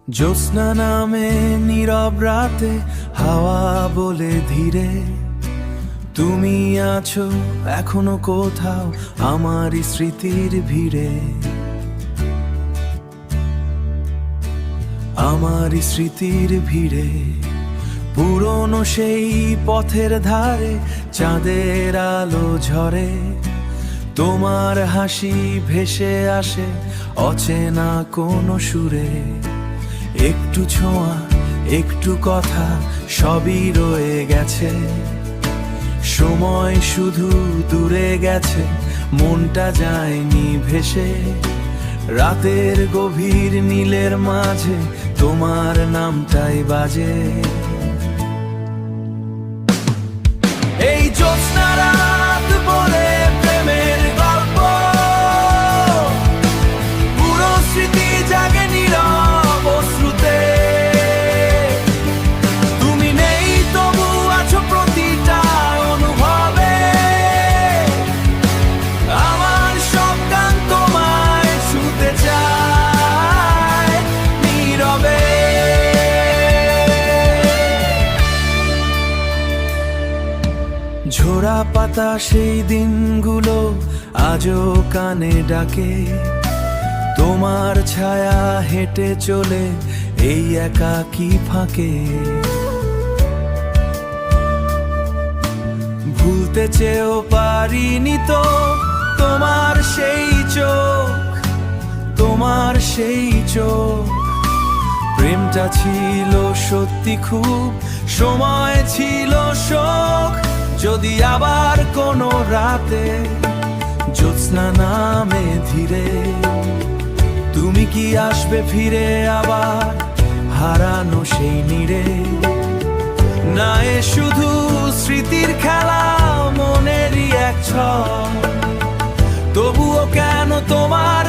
জ্যোৎস্না নামে নীরব রাতে হাওয়া বলে ধীরে, তুমি আছো এখনো কোথাও আমার স্মৃতির ভিড়ে। আমার স্মৃতির ভিড়ে পুরনো সেই পথের ধারে চাঁদের আলো ঝরে, তোমার হাসি ভেসে আসে অচেনা কোনো সুরে। একটু ছোঁয়া একটু কথা সবই রয়ে গেছে, সময় শুধু দূরে গেছে, মনটা যায়নি ভেসে। রাতের গভীর নীলের মাঝে তোমার নামটাই বাজে। এই জ্যোৎস্না রাত বলে প্রেমের গল্প, পুরো স্মৃতি জাগে নীরব অশ্রুতে। তুমি নেই তবু আছো প্রতিটা অনুভবে, আমার সব গান তোমায় শুনতে চায় নীরবে। ঝোড়া পাতা সেই দিনগুলো আজও কানে ডাকে, তোমার ছায়া হেঁটে চলে এই একাকী ফাঁকে। ভুলতে চেয়েও পারিনি তো তোমার সেই চোখ, তোমার সেই চোখ। প্রেমটা ছিল সত্যি খুব, সময় ছিল শোক। যদি আবার কোনো রাতে জ্যোৎস্না নামে ধীরে, তুমি কি আসবে ফিরে আবার হারানো সেই নীড়ে? না এ শুধু স্মৃতির খেলা মনেরই এক ছক, তবুও কেন তোমার